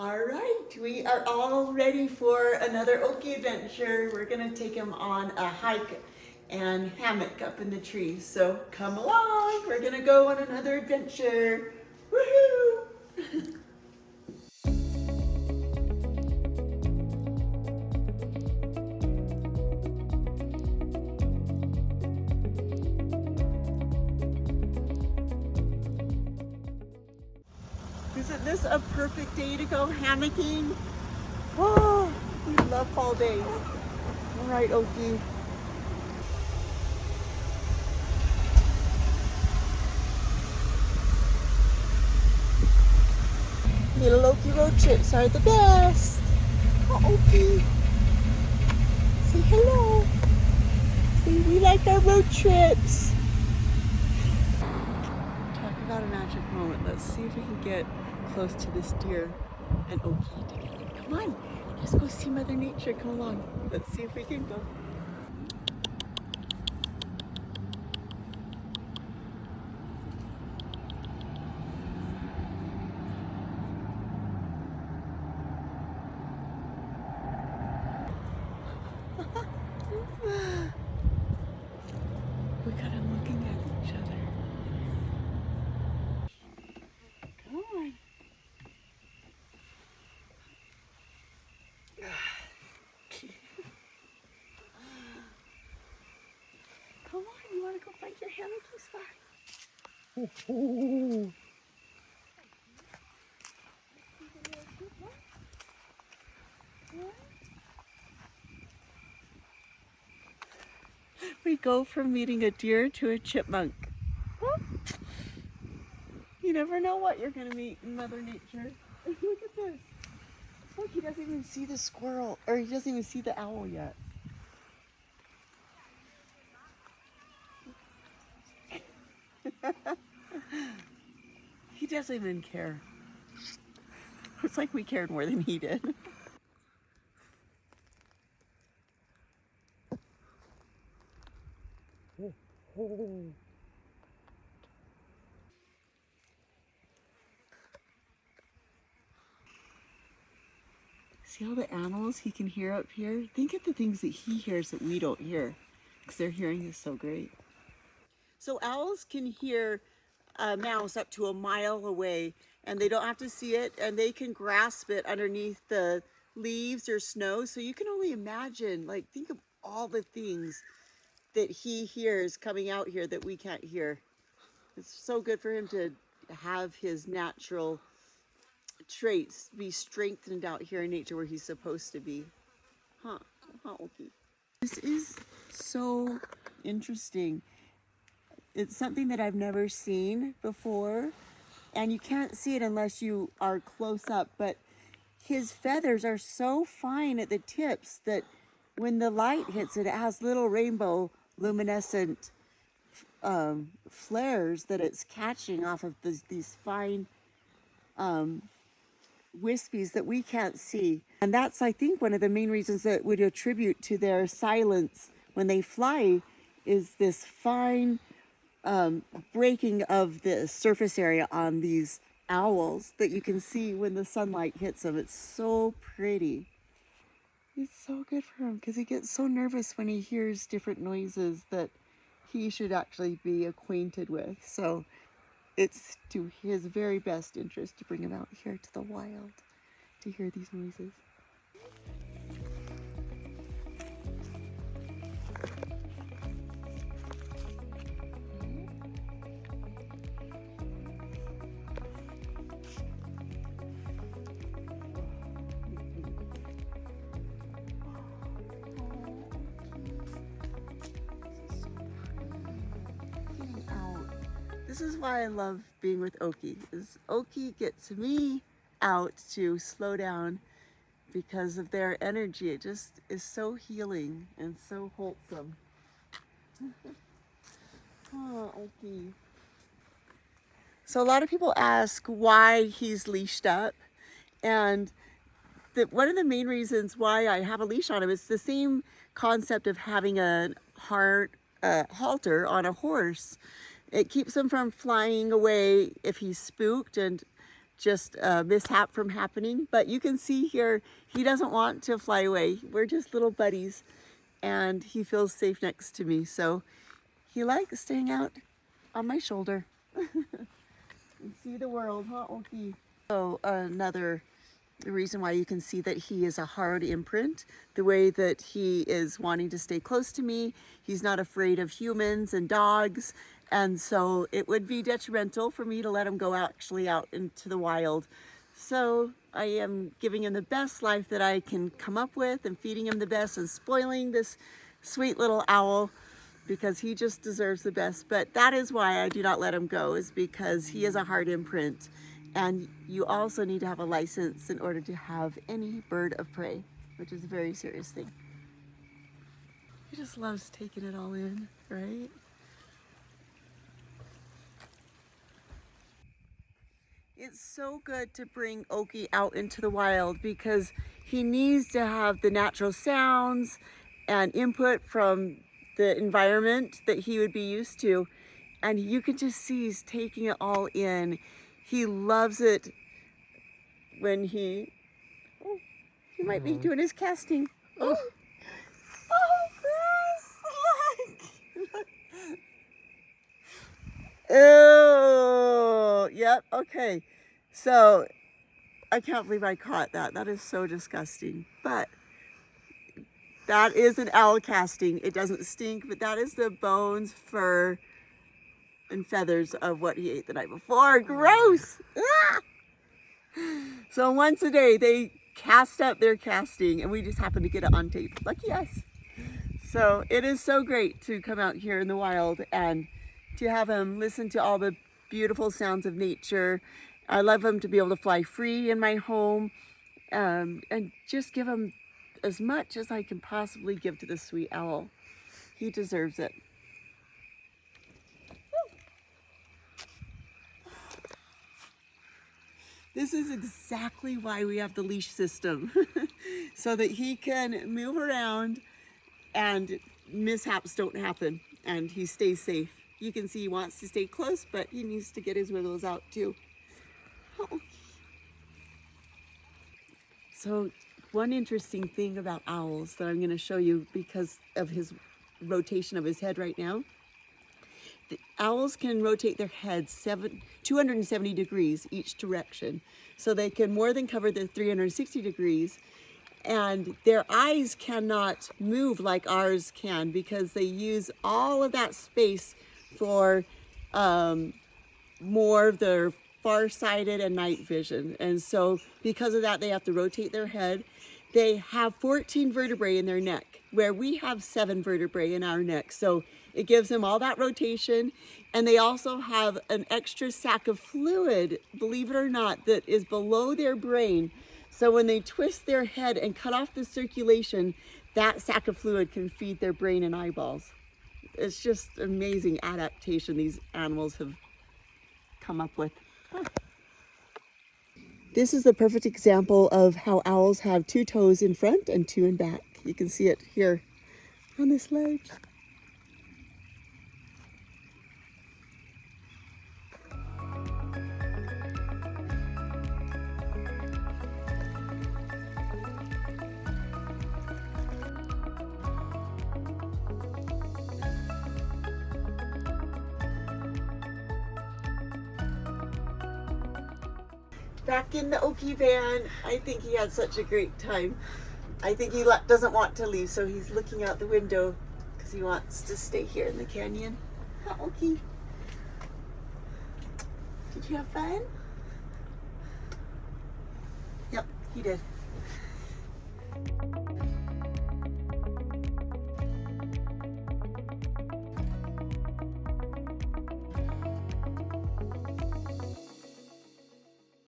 All right, we are all ready for another Oaky adventure. We're gonna take him on a hike and hammock up in the trees. So come along, we're gonna go on another adventure. Woohoo! Isn't this a perfect day to go hammocking? Oh, we love fall days. All right, Oaky. Little Oaky road trips are the best. Oh, Oaky. Say hello. Say we like our road trips. Talk about a magic moment. Let's see if we can get close to this deer and Oaky together. Come on, let's go see Mother Nature. Come along. Let's see if we can go. We got them looking at each other. Come on. Come on, you want to go find your hammocking spot? Oh. We go from meeting a deer to a chipmunk. You never know what you're going to meet in Mother Nature. Look at this. Look, he doesn't even see the squirrel, or he doesn't even see the owl yet. He doesn't even care. It's like we cared more than he did. See all the animals he can hear up here? Think of the things that he hears that we don't hear, because their hearing is so great. So owls can hear a mouse up to a mile away, and they don't have to see it, and they can grasp it underneath the leaves or snow. So you can only imagine, like, think of all the things that he hears coming out here that we can't hear. It's so good for him to have his natural traits be strengthened out here in nature where he's supposed to be. Huh, Oaky. This is so interesting. It's something that I've never seen before, and you can't see it unless you are close up, but his feathers are so fine at the tips that when the light hits it, it has little rainbow luminescent flares that it's catching off of these fine wispies that we can't see. And that's, I think, one of the main reasons that would attribute to their silence when they fly is this fine breaking of the surface area on these owls that you can see when the sunlight hits them. It's so pretty. It's so good for him because he gets so nervous when he hears different noises that he should actually be acquainted with. So it's to his very best interest to bring him out here to the wild to hear these noises. This is why I love being with Oaky, is Oaky gets me out to slow down because of their energy. It just is so healing and so wholesome. Oh, Oaky. So a lot of people ask why he's leashed up, and one of the main reasons why I have a leash on him is the same concept of having a halter on a horse. It keeps him from flying away if he's spooked, and just a mishap from happening. But you can see here, he doesn't want to fly away. We're just little buddies, and he feels safe next to me. So he likes staying out on my shoulder. And see the world, huh, Oaky? So another reason why you can see that he is a hard imprint, the way that he is wanting to stay close to me. He's not afraid of humans and dogs. And so it would be detrimental for me to let him go actually out into the wild. So I am giving him the best life that I can come up with and feeding him the best and spoiling this sweet little owl because he just deserves the best. But that is why I do not let him go, is because he is a hard imprint. And you also need to have a license in order to have any bird of prey, which is a very serious thing. He just loves taking it all in, right? It's so good to bring Oaky out into the wild because he needs to have the natural sounds and input from the environment that he would be used to. And you can just see he's taking it all in. He loves it when he might be doing his casting. Oh, Chris, look. Oh, yep, okay. So, I can't believe I caught that. That is so disgusting. But that is an owl casting. It doesn't stink, but that is the bones, fur, and feathers of what he ate the night before. Gross! Ah! So once a day they cast up their casting and we just happen to get it on tape. Lucky us. So it is so great to come out here in the wild and to have him listen to all the beautiful sounds of nature. I love him to be able to fly free in my home and just give him as much as I can possibly give to this sweet owl. He deserves it. This is exactly why we have the leash system, so that he can move around and mishaps don't happen and he stays safe. You can see he wants to stay close, but he needs to get his wiggles out too. Oh. So one interesting thing about owls that I'm going to show you because of his rotation of his head right now. The owls can rotate their heads 270 degrees each direction. So they can more than cover the 360 degrees. And their eyes cannot move like ours can because they use all of that space for more of their far-sighted and night vision. And so because of that, they have to rotate their head. They have 14 vertebrae in their neck, where we have 7 vertebrae in our neck. So it gives them all that rotation. And they also have an extra sac of fluid, believe it or not, that is below their brain. So when they twist their head and cut off the circulation, that sac of fluid can feed their brain and eyeballs. It's just amazing adaptation these animals have come up with. This is the perfect example of how owls have 2 toes in front and 2 in back. You can see it here on this ledge. Back in the Oaky van, I think he had such a great time. I think he doesn't want to leave, so he's looking out the window because he wants to stay here in the canyon. Huh, Oaky? Did you have fun? Yep, he did.